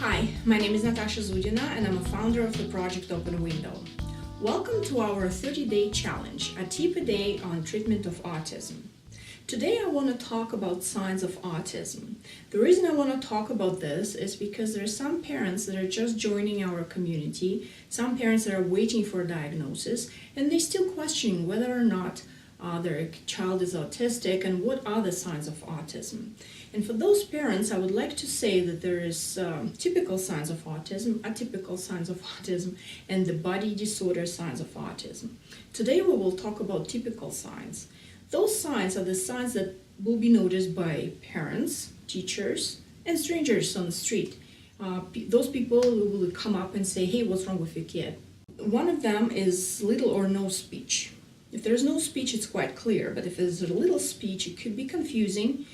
Hi, my name is Natasha Zudina and I'm a founder of the project Open Window. Welcome to our 30-day challenge, a tip a day on treatment of autism. Today I want to talk about signs of autism. The reason I want to talk about this is because there are some parents that are just joining our community, some parents that are waiting for a diagnosis, and they're still questioning whether or not their child is autistic and what are the signs of autism. And for those parents, I would like to say that there is typical signs of autism, atypical signs of autism, and the body disorder signs of autism. Today we will talk about typical signs. Those signs are the signs that will be noticed by parents, teachers, and strangers on the street. Those people who will come up and say, "Hey, what's wrong with your kid?" One of them is little or no speech. If there's no speech, it's quite clear, but if there's a little speech, it could be confusing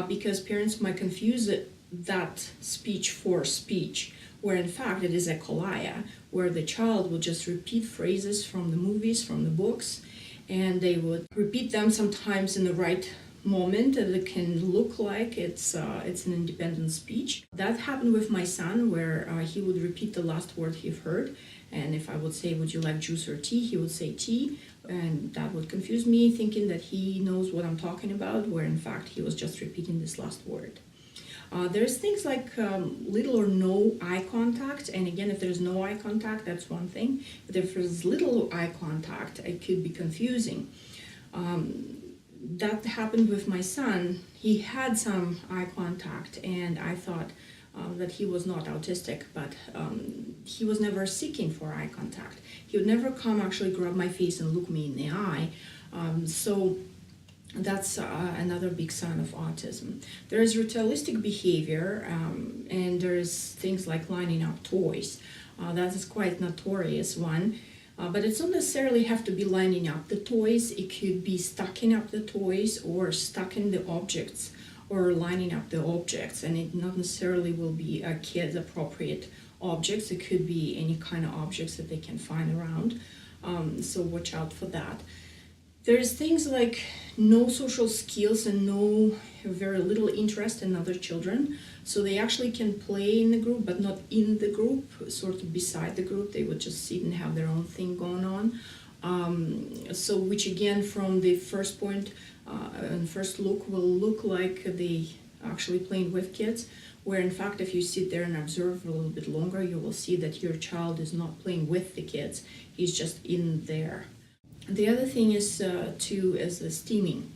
because parents might confuse that speech for speech, where in fact it is echolalia, where the child will just repeat phrases from the movies, from the books, and they would repeat them sometimes in the right moment that it can look like it's an independent speech. That happened with my son, where he would repeat the last word he heard, and if I would say, "Would you like juice or tea?" he would say tea, and that would confuse me, thinking that he knows what I'm talking about, where in fact he was just repeating this last word. There's things like little or no eye contact, and again, if there's no eye contact, that's one thing, but if there's little eye contact, it could be confusing. That happened with my son. He had some eye contact, and I thought that he was not autistic, but he was never seeking for eye contact. He would never come actually grab my face and look me in the eye. So that's another big sign of autism. There is ritualistic behavior, and there's things like lining up toys. That is quite notorious one. But it doesn't necessarily have to be lining up the toys. It could be stacking up the toys or stacking the objects or lining up the objects, and it not necessarily will be a kid's appropriate objects. It could be any kind of objects that they can find around. So watch out for that. There's things like no social skills and very little interest in other children. So they actually can play in the group, but not in the group, sort of beside the group. They would just sit and have their own thing going on. So which again, from the first point and first look, will look like they actually playing with kids, where in fact if you sit there and observe a little bit longer, you will see that your child is not playing with the kids, he's just in there. The other thing is the steaming.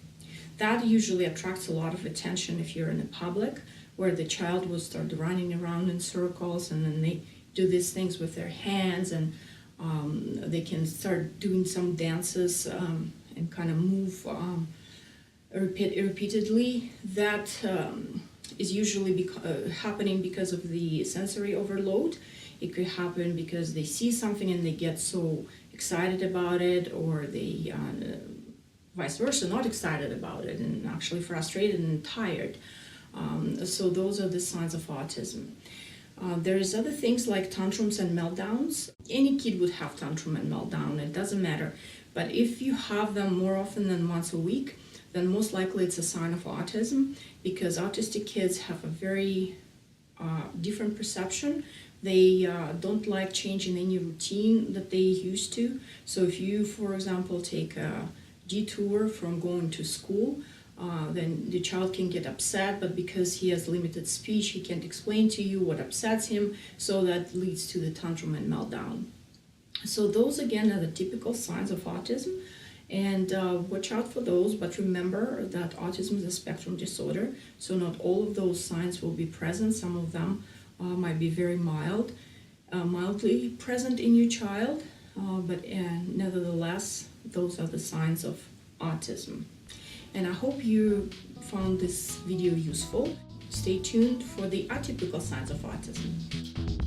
That usually attracts a lot of attention if you're in the public, where the child will start running around in circles, and then they do these things with their hands, and they can start doing some dances and kind of move repeatedly. That is usually happening because of the sensory overload. It could happen because they see something and they get so excited about it, or they vice versa, not excited about it and actually frustrated and tired. So those are the signs of autism. There's other things like tantrums and meltdowns. Any kid would have tantrum and meltdown, it doesn't matter. But if you have them more often than once a week, then most likely it's a sign of autism, because autistic kids have a very different perception. They don't like changing any routine that they used to. So if you, for example, take a detour from going to school, then the child can get upset, but because he has limited speech, he can't explain to you what upsets him, so that leads to the tantrum and meltdown. So those again are the typical signs of autism, and watch out for those, but remember that autism is a spectrum disorder, so not all of those signs will be present. Some of them might be very mildly present in your child, but nevertheless, those are the signs of autism. And I hope you found this video useful. Stay tuned for the atypical signs of autism.